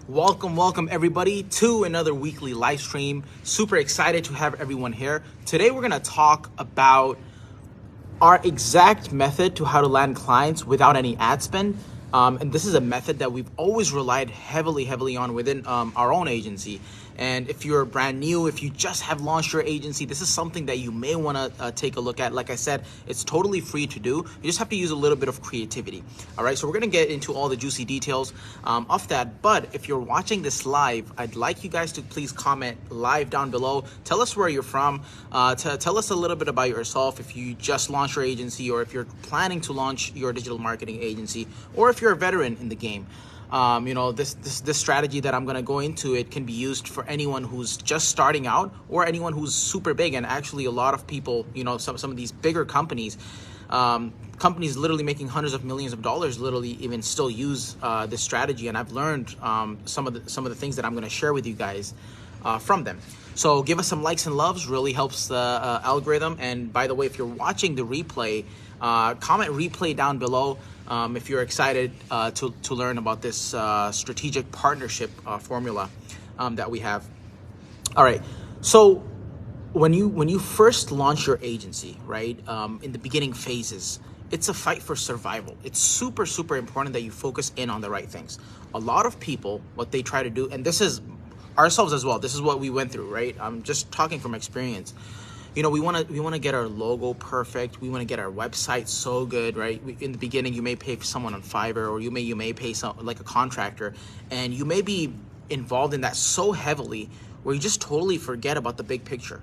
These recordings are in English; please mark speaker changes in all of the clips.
Speaker 1: Welcome everybody to another weekly live stream. Super excited to have everyone here. Today we're gonna talk about our exact method to how to land clients without any ad spend. And this is a method that we've always relied heavily on within our own agency. And if you're brand new, if you just have launched your agency, this is something that you may want to take a look at. Like I said, it's totally free to do. You just have to use a little bit of creativity. All right, so we're gonna get into all the juicy details of that. But if you're watching this live, I'd like you guys to please comment live down below. Tell us where you're from. Tell us a little bit about yourself. If you just launched your agency, or if you're planning to launch your digital marketing agency, or if you're a veteran in the game. This strategy that I'm going to go into, it can be used for anyone who's just starting out or anyone who's super big. And actually a lot of people, some of these bigger companies, companies literally making hundreds of millions of dollars literally even still use this strategy. And I've learned some of the things that I'm going to share with you guys from them. So give us some likes and loves, really helps the algorithm. And by the way, if you're watching the replay, comment replay down below if you're excited to learn about this strategic partnership formula that we have. All right, so when you first launch your agency, right, in the beginning phases, it's a fight for survival. It's super important that you focus in on the right things. A lot of people, what they try to do, and this is ourselves as well, this is what we went through, right? I'm just talking from experience. We want to get our logo perfect. We want to get our website so good, right? In the beginning, you may pay for someone on Fiverr, or you may pay like a contractor, and you may be involved in that so heavily where you just totally forget about the big picture.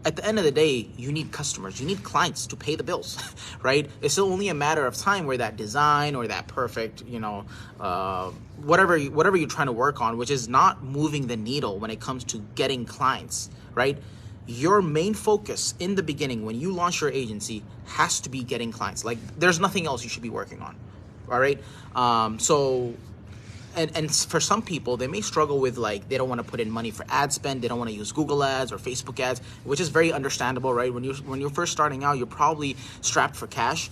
Speaker 1: At the end of the day, you need customers, you need clients to pay the bills, right? It's only a matter of time where that design or that perfect, whatever you're trying to work on, which is not moving the needle when it comes to getting clients, right? Your main focus in the beginning when you launch your agency has to be getting clients. Like, there's nothing else you should be working on. All right. And for some people, they may struggle with, like, they don't want to put in money for ad spend. They don't want to use Google ads or Facebook ads, which is very understandable, right? When you're first starting out, you're probably strapped for cash.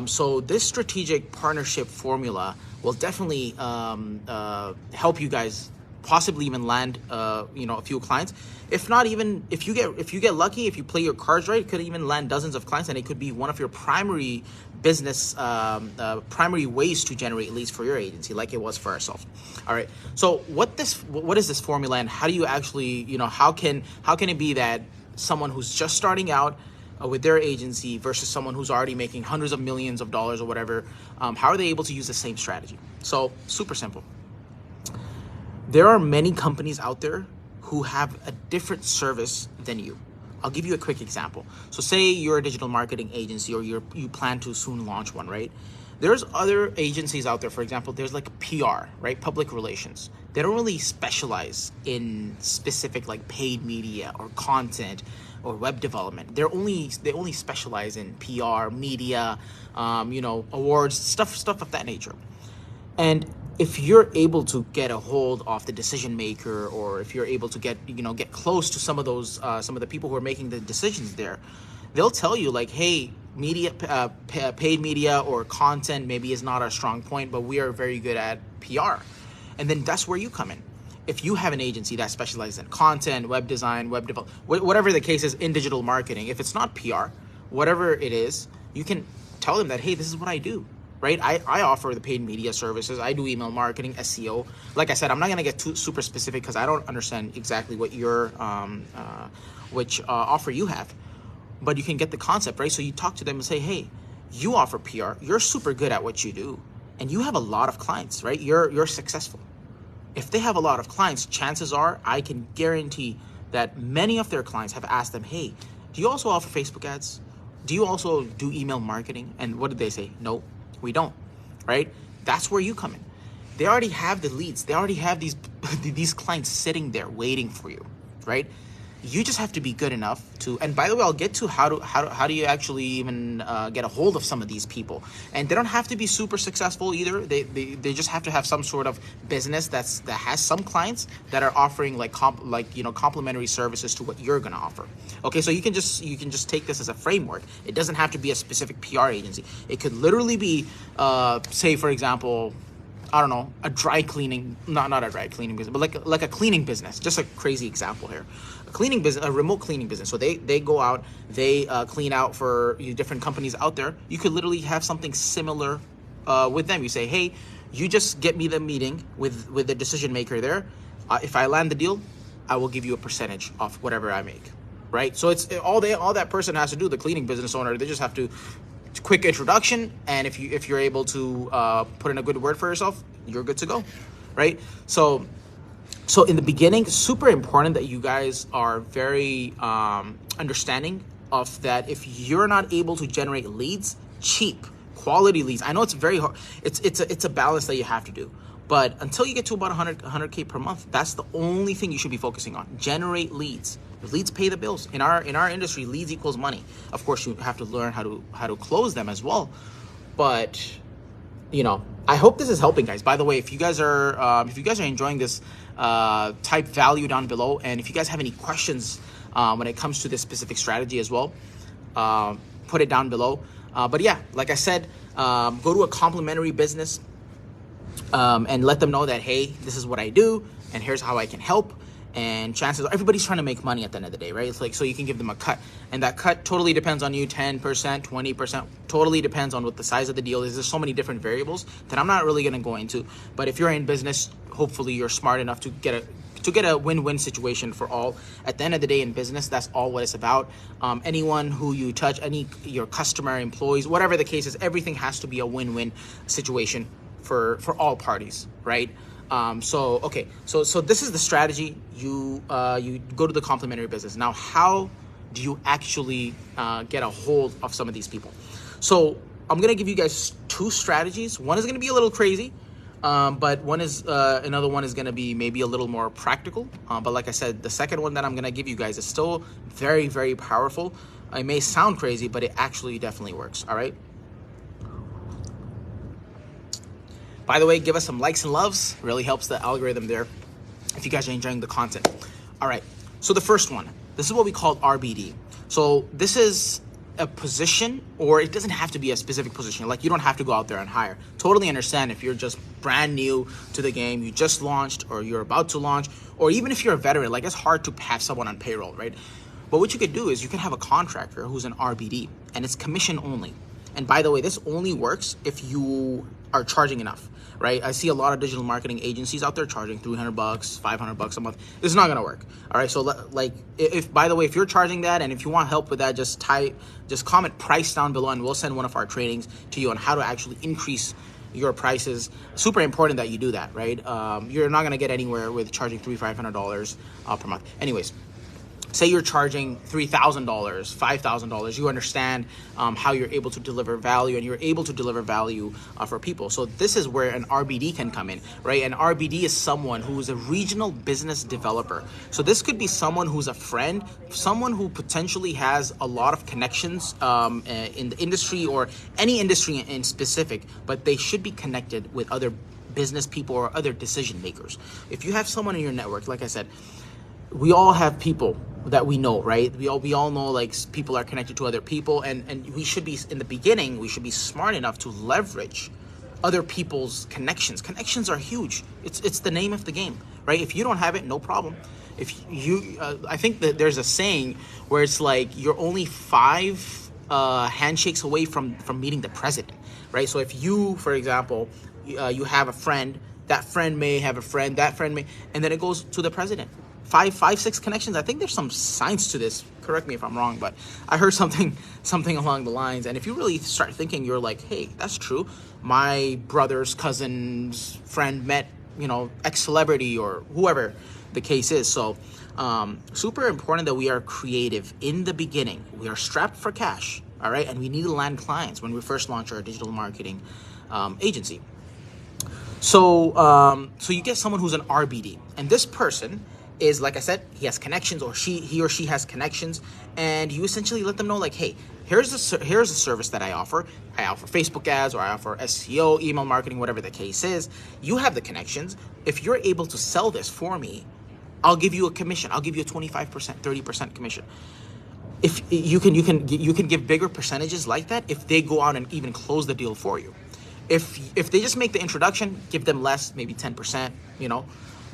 Speaker 1: So this strategic partnership formula will definitely help you guys possibly even land a few clients. If not, even if you get lucky, if you play your cards right, it could even land dozens of clients, and it could be one of your primary business primary ways to generate leads for your agency, like it was for ourselves. All right, so what is this formula, and how do you actually, how can it be that someone who's just starting out with their agency versus someone who's already making hundreds of millions of dollars or whatever, how are they able to use the same strategy? So super simple. There are many companies out there who have a different service than you. I'll give you a quick example. So say you're a digital marketing agency, or you plan to soon launch one, right? There's other agencies out there, for example, there's like PR, right? Public relations. They don't really specialize in specific like paid media or content or web development. They only specialize in PR, media, awards, stuff of that nature. And if you're able to get a hold of the decision maker, or if you're able to get close to some of those some of the people who are making the decisions there, they'll tell you like, hey, media, paid media or content maybe is not our strong point, but we are very good at PR. And then that's where you come in. If you have an agency that specializes in content, web design, web development, whatever the case is in digital marketing, if it's not PR, whatever it is, you can tell them that, hey, this is what I do. Right? I offer the paid media services. I do email marketing, SEO. Like I said, I'm not going to get too super specific because I don't understand exactly what your which offer you have. But you can get the concept, right? So you talk to them and say, hey, you offer PR. You're super good at what you do, and you have a lot of clients, right? You're successful. If they have a lot of clients, chances are I can guarantee that many of their clients have asked them, hey, do you also offer Facebook ads? Do you also do email marketing? And what did they say? No. We don't, right? That's where you come in. They already have the leads. They already have these clients sitting there waiting for you, right? You just have to be good enough to, and by the way, I'll get to how do you actually even get a hold of some of these people. And they don't have to be super successful either. They just have to have some sort of business that has some clients that are offering complementary services to what you're gonna offer. Okay, so you can just take this as a framework. It doesn't have to be a specific PR agency. It could literally be, say for example, I don't know, a dry cleaning, not a dry cleaning business, but like a cleaning business. Just a crazy example here. A cleaning business, a remote cleaning business. So they go out, they clean out for different companies out there. You could literally have something similar with them. You say, hey, you just get me the meeting with the decision maker there. If I land the deal, I will give you a percentage of whatever I make, right? So it's all that person has to do, the cleaning business owner, they just have to quick introduction, and if you're able to put in a good word for yourself, you're good to go, right? So in the beginning, super important that you guys are very understanding of that. If you're not able to generate leads, cheap quality leads, I know it's very hard, it's a balance that you have to do, but until you get to about 100K per month, that's the only thing you should be focusing on. Generate leads. Leads pay the bills. In our industry, leads equals money. Of course, you have to learn how to close them as well. But I hope this is helping, guys. By the way, if you guys are enjoying this, type value down below, and if you guys have any questions when it comes to this specific strategy as well, put it down below. But yeah, like I said, go to a complementary business and let them know that, hey, this is what I do, and here's how I can help. And chances are everybody's trying to make money at the end of the day, right? It's like, so you can give them a cut, and that cut totally depends on you, 10%, 20%, totally depends on what the size of the deal is. There's so many different variables that I'm not really going to go into. But if you're in business, hopefully you're smart enough to get a win-win situation for all. At the end of the day, in business, that's all what it's about. Anyone who you touch, your customer, employees, whatever the case is, everything has to be a win-win situation for all parties, right? So this is the strategy. You go to the complementary business. Now, how do you actually get a hold of some of these people? So I'm gonna give you guys two strategies. One is gonna be a little crazy, but another one is gonna be maybe a little more practical. But like I said, the second one that I'm gonna give you guys is still very, very powerful. It may sound crazy, but it actually definitely works. All right. By the way, give us some likes and loves. Really helps the algorithm there if you guys are enjoying the content. All right, so the first one, this is what we call RBD. So this is a position, or it doesn't have to be a specific position. Like, you don't have to go out there and hire. Totally understand if you're just brand new to the game, you just launched, or you're about to launch, or even if you're a veteran, like, it's hard to have someone on payroll, right? But what you could do is you can have a contractor who's an RBD, and it's commission only. And by the way, this only works if you are charging enough, right? I see a lot of digital marketing agencies out there charging $300, $500 a month. This is not gonna work. All right, so like, if by the way, if you're charging that, and if you want help with that, just comment price down below, and we'll send one of our trainings to you on how to actually increase your prices. Super important that you do that, right? You're not gonna get anywhere with charging $300, $500 per month. Anyways, say you're charging $3,000, $5,000, you understand how you're able to deliver value, and you're able to deliver value for people. So this is where an RBD can come in, right? An RBD is someone who is a regional business developer. So this could be someone who's a friend, someone who potentially has a lot of connections in the industry, or any industry in specific, but they should be connected with other business people or other decision makers. If you have someone in your network, like I said, we all have people that we know, right? We all know, like, people are connected to other people, and we should be, in the beginning, we should be smart enough to leverage other people's connections. Connections are huge. It's the name of the game, right? If you don't have it, no problem. If you, I think that there's a saying where it's like, you're only 5 handshakes away from meeting the president, right? So if you, for example, you have a friend, that friend may have a friend, that friend may, and then it goes to the president. 6 connections. I think there's some science to this. Correct me if I'm wrong, but I heard something along the lines. And if you really start thinking, you're like, hey, that's true. My brother's cousin's friend met, X celebrity, or whoever the case is. So super important that we are creative in the beginning. We are strapped for cash, all right? And we need to land clients when we first launch our digital marketing agency. So you get someone who's an RBD, and this person is, like I said, he has connections, or he or she has connections, and you essentially let them know, like, hey, here's a service that I offer. I offer Facebook ads, or I offer SEO, email marketing, whatever the case is. You have the connections. If you're able to sell this for me, I'll give you a commission. I'll give you a 25%, 30% commission. If you can give bigger percentages like that if they go out and even close the deal for you. If they just make the introduction, give them less, maybe 10%,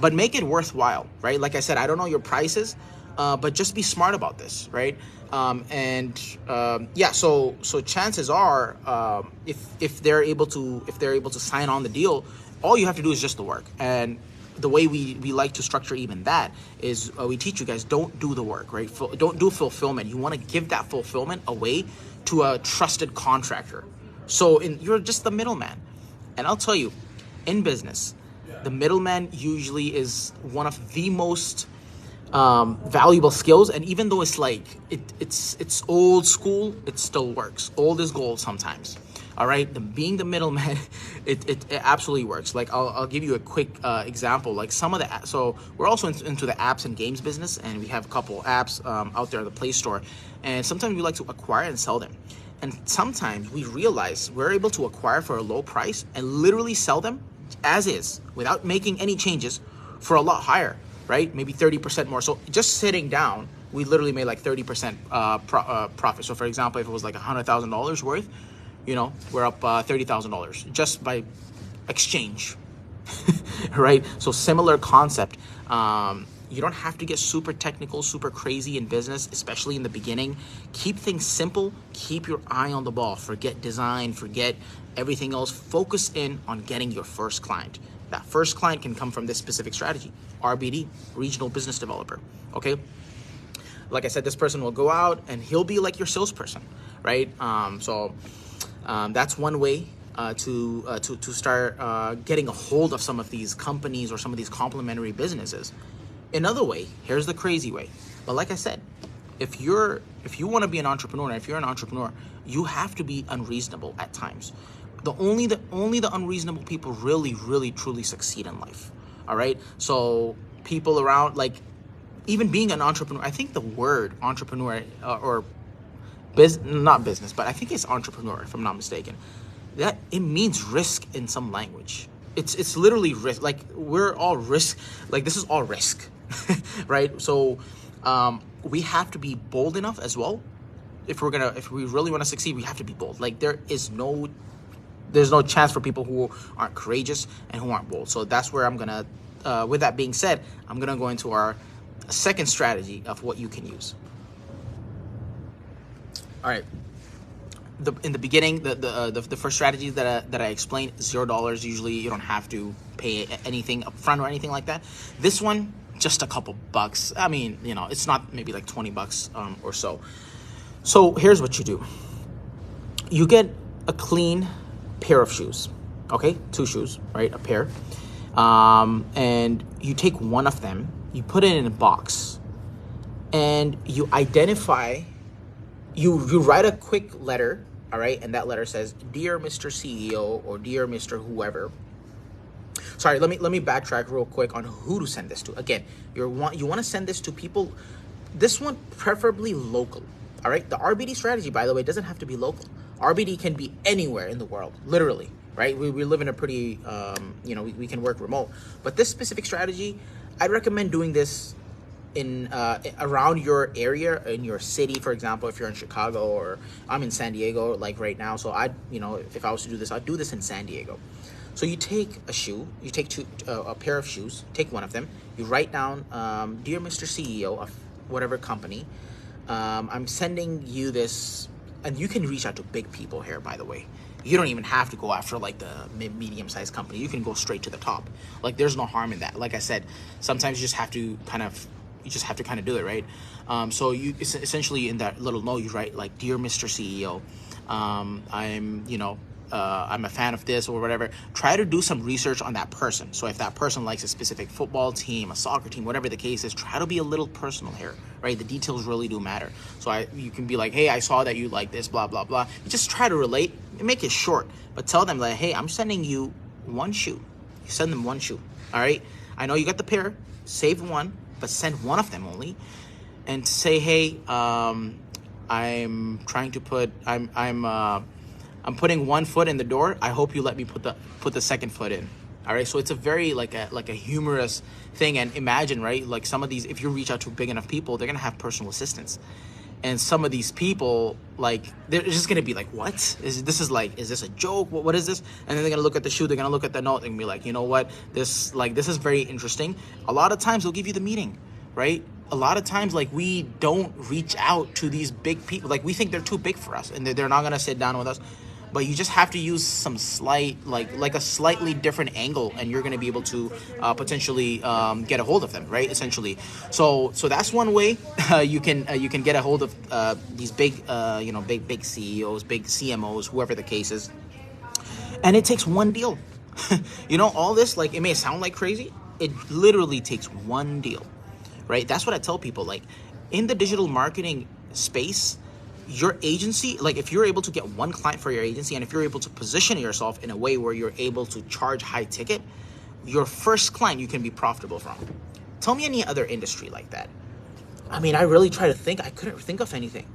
Speaker 1: but make it worthwhile, right? Like I said, I don't know your prices, but just be smart about this, right? Yeah, so chances are, if they're able to sign on the deal, all you have to do is just the work. And the way we like to structure even that is, we teach you guys, don't do the work, right? Don't do fulfillment. You want to give that fulfillment away to a trusted contractor. So you're just the middleman. And I'll tell you, in business, the middleman usually is one of the most valuable skills. And even though it's like it's old school, it still works. Old is gold sometimes. All right, being the middleman, it absolutely works. Like I'll give you a quick example. Like some of the so we're also into the apps and games business, and we have a couple apps out there in the Play Store, and sometimes we like to acquire and sell them. And sometimes we realize we're able to acquire for a low price and literally sell them as is without making any changes for a lot higher, right? Maybe 30% more. So just sitting down, we literally made like 30% profit. So for example, if it was like $100,000 worth, we're up $30,000 just by exchange, right? So similar concept. You don't have to get super technical, super crazy in business, especially in the beginning. Keep things simple. Keep your eye on the ball. Forget design, forget everything else. Focus in on getting your first client. That first client can come from this specific strategy, RBD, regional business developer, okay? Like I said, this person will go out and he'll be like your salesperson, right? That's one way to start getting a hold of some of these companies or some of these complementary businesses. Another way, here's the crazy way. But like I said, if you want to be an entrepreneur, and if you're an entrepreneur, you have to be unreasonable at times. Only the unreasonable people really, really, truly succeed in life. All right. So people around, like, even being an entrepreneur, I think the word entrepreneur not business, but I think it's entrepreneur, if I'm not mistaken, that it means risk in some language. It's literally risk. Like, we're all risk. Like, this is all risk, right? So we have to be bold enough as well. If we really want to succeed, we have to be bold. Like, there's no chance for people who aren't courageous and who aren't bold. So that's where I'm gonna. With that being said, I'm gonna go into our second strategy of what you can use. All right. In the beginning, the first strategy that I explained, $0. Usually, you don't have to pay anything up front or anything like that. This one, just a couple bucks. I mean, it's not maybe like $20 or so. So here's what you do. You get a clean pair of shoes. Okay, 2 shoes, right? A pair. And you take one of them, you put it in a box, and you identify. You write a quick letter, all right, and that letter says, "Dear Mr. CEO," or "Dear Mr. Whoever." Sorry, let me backtrack real quick on who to send this to. Again, you want to send this to people. This one preferably local, all right. The RBD strategy, by the way, doesn't have to be local. RBD can be anywhere in the world, literally, right? We live in a pretty, we can work remote. But this specific strategy, I'd recommend doing this in around your area, in your city. For example, if you're in Chicago, or I'm in San Diego like right now, so if I was to do this, I'd do this in San Diego. So you take a shoe, you take a pair of shoes, take one of them, you write down, "Dear Mr. CEO of whatever company, I'm sending you this." And you can reach out to big people here, by the way. You don't even have to go after like the medium-sized company. You can go straight to the top. Like, there's no harm in that. Like I said, sometimes you just have to kind of do it, right? So you essentially, in that little note, you write like, "Dear Mr. CEO, I'm a fan of this," or whatever. Try to do some research on that person. So if that person likes a specific football team, a soccer team, whatever the case is, try to be a little personal here, right? The details really do matter. So you can be like, "Hey, I saw that you like this, blah, blah, blah." You just try to relate and make it short, but tell them like, "Hey, I'm sending you one shoe." You send them one shoe, all right? I know you got the pair, save one, but send one of them only, and say, "Hey, I'm putting one foot in the door. I hope you let me put the second foot in." All right. So it's a very like a humorous thing. And imagine, right? Like, some of these, if you reach out to big enough people, they're gonna have personal assistants. And some of these people, like, they're just gonna be like, what is this? Is this a joke? What is this? And then they're gonna look at the shoe, they're gonna look at the note and be like, you know what, this is very interesting. A lot of times they'll give you the meeting, right? A lot of times, like, we don't reach out to these big people. Like, we think they're too big for us and they're not gonna sit down with us. But you just have to use some slight, like a slightly different angle, and you're going to be able to potentially get a hold of them, right? Essentially, so that's one way you can get a hold of these big, big CEOs, big CMOs, whoever the case is. And it takes one deal. All this, like, it may sound like crazy. It literally takes one deal, right? That's what I tell people. Like, in the digital marketing space, your agency, like, if you're able to get one client for your agency, and if you're able to position yourself in a way where you're able to charge high ticket, your first client you can be profitable from. Tell me any other industry like that. I mean, I really try to think. I couldn't think of anything.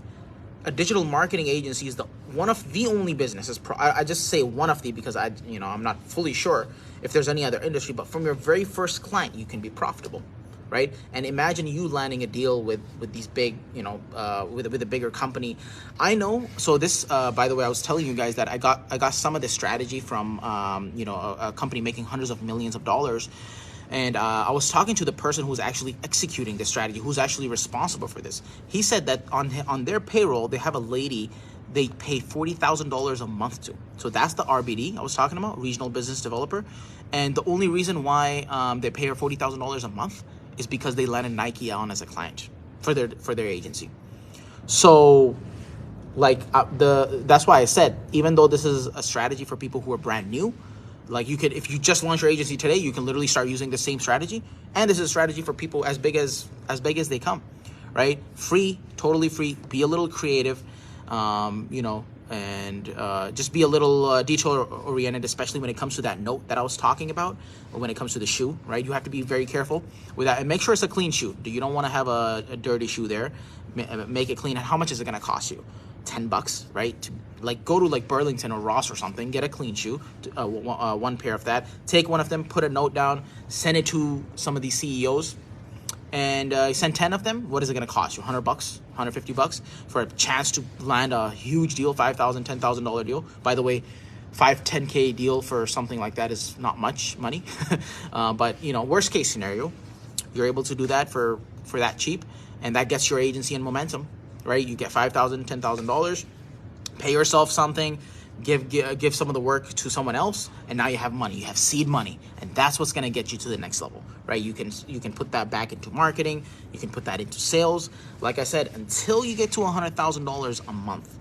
Speaker 1: A digital marketing agency is one of the only businesses. I just say one of the, because I'm not fully sure if there's any other industry, but from your very first client, you can be profitable. Right? And imagine you landing a deal with these big, with a bigger company. I know. So this, by the way, I was telling you guys that I got some of this strategy from, a company making hundreds of millions of dollars. And I was talking to the person who's actually executing this strategy, who's actually responsible for this. He said that on their payroll, they have a lady they pay $40,000 a month to. So that's the RBD I was talking about, regional business developer. And the only reason why they pay her $40,000 a month is because they landed Nike on as a client for their agency. So, like, that's why I said, even though this is a strategy for people who are brand new, like, you could, if you just launch your agency today, you can literally start using the same strategy. And this is a strategy for people as big as they come, right? Free, totally free. Be a little creative, and just be a little detail oriented, especially when it comes to that note that I was talking about, or when it comes to the shoe, right? You have to be very careful with that, and make sure it's a clean shoe. You don't want to have a dirty shoe there. Make it clean. How much is it going to cost you? $10, right? Go to Burlington or Ross or something, get a clean shoe, one pair of that. Take one of them, put a note down, send it to some of these CEOs, and send 10 of them. What is it going to cost you? $100, $150 for a chance to land a huge deal, $5,000, $10,000 deal. By the way, $10K deal for something like that is not much money. But worst case scenario, you're able to do that for that cheap, and that gets your agency in momentum, right? You get $5,000, $10,000, pay yourself something, give some of the work to someone else, and now you have money. You have seed money, and that's what's going to get you to the next level, right? You can put that back into marketing. You can put that into sales. Like I said, until you get to $100,000 a month,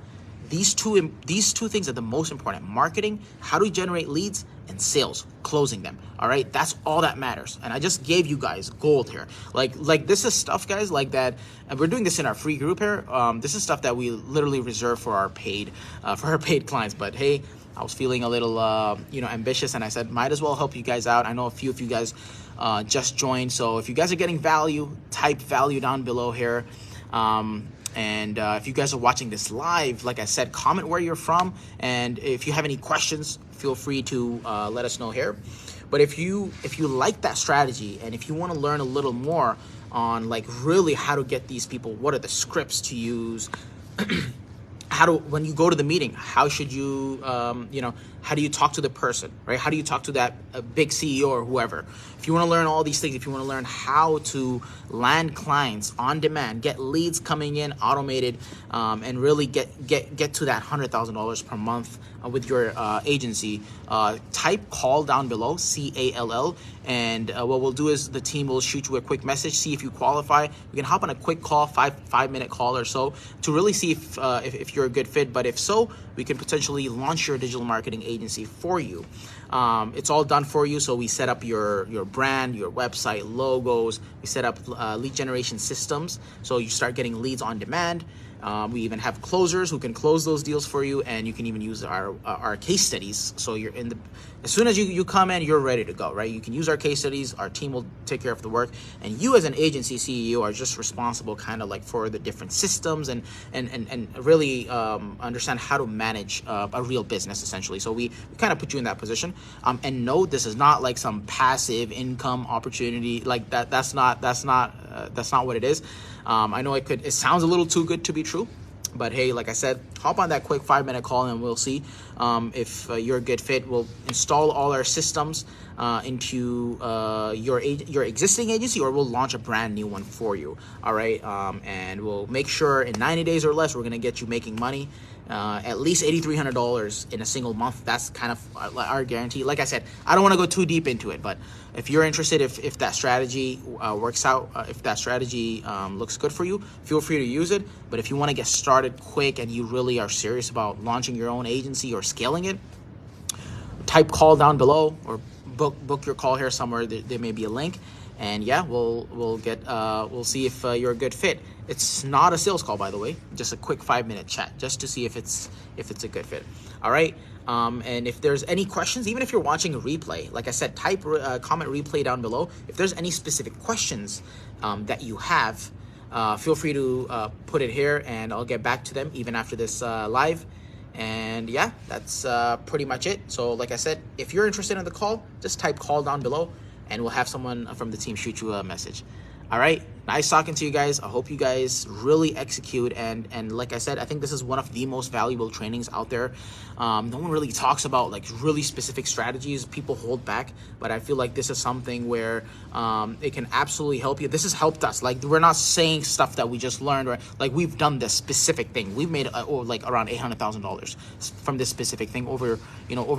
Speaker 1: these two things are the most important: marketing, how do you generate leads, and sales, closing them. All right, that's all that matters. And I just gave you guys gold here. Like this is stuff, guys, like that. And we're doing this in our free group here. This is stuff that we literally reserve for our paid clients. But hey, I was feeling a little ambitious, and I said might as well help you guys out. I know a few of you guys just joined, so if you guys are getting value, type value down below here. And if you guys are watching this live, like I said, comment where you're from, and if you have any questions, feel free to let us know here. But if you like that strategy, and if you want to learn a little more on really how to get these people, what are the scripts to use, when you go to the meeting, how should you, how do you talk to the person, right? How do you talk to that big CEO or whoever? If you want to learn all these things, if you want to learn how to land clients on demand, get leads coming in automated, and really get to that $100,000 per month with your agency, type call down below, CALL, and what we'll do is the team will shoot you a quick message, see if you qualify. We can hop on a quick call, 5-minute call or so, to really see if you're a good fit. But if so, we can potentially launch your digital marketing agency for you. It's all done for you. So we set up your brand, your website, logos. We set up lead generation systems, so you start getting leads on demand. We even have closers who can close those deals for you, and you can even use our case studies. So you're as soon as you come in, you're ready to go, right? You can use our case studies. Our team will take care of the work, and you as an agency CEO are just responsible kind of for the different systems and really understand how to manage a real business, essentially. So we kind of put you in that position. And no, this is not like some passive income opportunity like that. That's not what it is. I know it sounds a little too good to be true. true. But hey, like I said, hop on that quick 5-minute call and we'll see if you're a good fit. We'll install all our systems into your existing agency, or we'll launch a brand new one for you. All right, and we'll make sure in 90 days or less, we're gonna get you making money. At least $8,300 in a single month. That's kind of our guarantee. Like I said, I don't want to go too deep into it, but if you're interested, if that strategy works out, if that strategy looks good for you, feel free to use it. But if you want to get started quick and you really are serious about launching your own agency or scaling it, type call down below, or book your call here somewhere. There may be a link. And yeah, we'll see if you're a good fit. It's not a sales call, by the way, just a quick 5-minute chat, just to see if it's a good fit. All right. And if there's any questions, even if you're watching a replay, like I said, type comment replay down below. If there's any specific questions that you have, feel free to put it here, and I'll get back to them even after this live. And yeah, that's pretty much it. So like I said, if you're interested in the call, just type call down below, and we'll have someone from the team shoot you a message. All right, nice talking to you guys. I hope you guys really execute, and like I said, I think this is one of the most valuable trainings out there. No one really talks about like really specific strategies. People hold back, but I feel like this is something where it can absolutely help you. This has helped us. Like, we're not saying stuff that we just learned, or like we've done this specific thing. We've made like around $800,000 from this specific thing over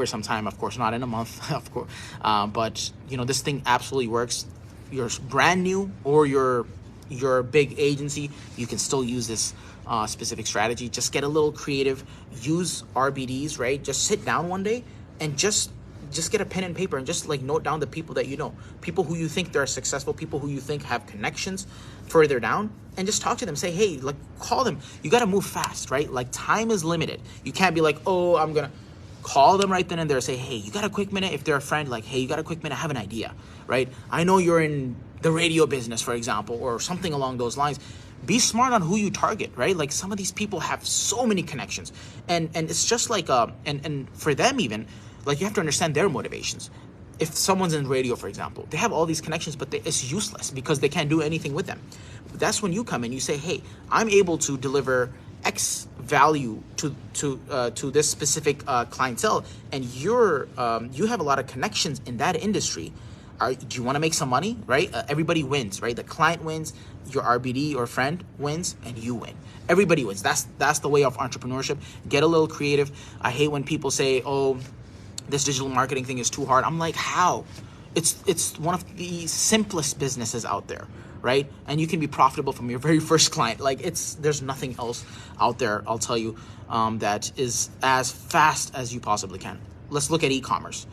Speaker 1: some time. Of course, not in a month, of course, but this thing absolutely works. You're brand new or you're a big agency, you can still use this specific strategy. Just get a little creative, use RBDs, right? Just sit down one day and just get a pen and paper and just like note down the people that you know, people who you think they're successful, people who you think have connections further down, and just talk to them. Say, hey, like, call them. You got to move fast, right? Like, time is limited. You can't be like, oh, I'm gonna call them right then and there. Say, hey, you got a quick minute? If they're a friend, like, hey, you got a quick minute? I have an idea, right? I know you're in the radio business, for example, or something along those lines. Be smart on who you target, right? Like, some of these people have so many connections, and it's just like and for them even, like, you have to understand their motivations. If someone's in radio, for example, they have all these connections, but it's useless because they can't do anything with them. But that's when you come in, you say, hey, I'm able to deliver X value to this specific clientele, and you have a lot of connections in that industry. Do you want to make some money, right? Everybody wins, right? The client wins, your RBD or friend wins, and you win. Everybody wins. That's the way of entrepreneurship. Get a little creative. I hate when people say, oh, this digital marketing thing is too hard. I'm like, how? It's one of the simplest businesses out there, right? And you can be profitable from your very first client. Like, there's nothing else out there, I'll tell you, that is as fast as you possibly can. Let's look at e-commerce.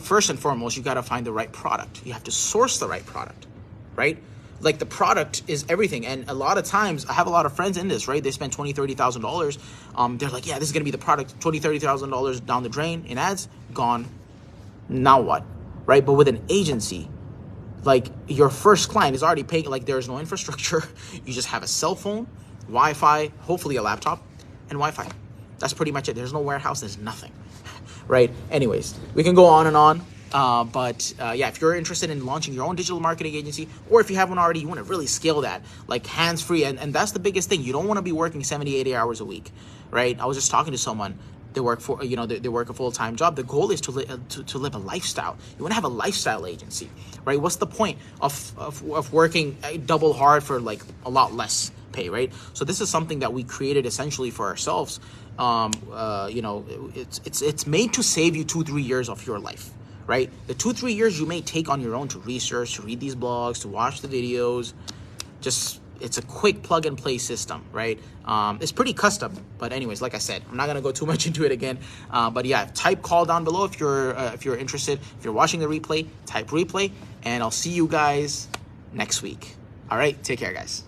Speaker 1: First and foremost, you got to find the right product. You have to source the right product, right? Like, the product is everything. And a lot of times, I have a lot of friends in this, right? They spend $20,000, $30,000. They're like, yeah, this is going to be the product. $20,000, $30,000 down the drain in ads, gone. Now what, right? But with an agency, like, your first client is already paying. Like, there's no infrastructure. You just have a cell phone, Wi-Fi, hopefully a laptop, and Wi-Fi. That's pretty much it. There's no warehouse. There's nothing, right? Anyways, we can go on and on. But yeah, if you're interested in launching your own digital marketing agency, or if you have one already, you want to really scale that, like, hands-free. And that's the biggest thing. You don't want to be working 70, 80 hours a week, right? I was just talking to someone. They work for, they work a full-time job. The goal is to live a lifestyle. You want to have a lifestyle agency, right? What's the point of working double hard for like a lot less pay, right? So this is something that we created essentially for ourselves. It's made to save you 2-3 years of your life, right? The 2-3 years you may take on your own to research, to read these blogs, to watch the videos. It's a quick plug and play system, right? It's pretty custom, but anyways, like I said, I'm not gonna go too much into it again. But yeah, type call down below if you're interested. If you're watching the replay, type replay, and I'll see you guys next week. All right, take care, guys.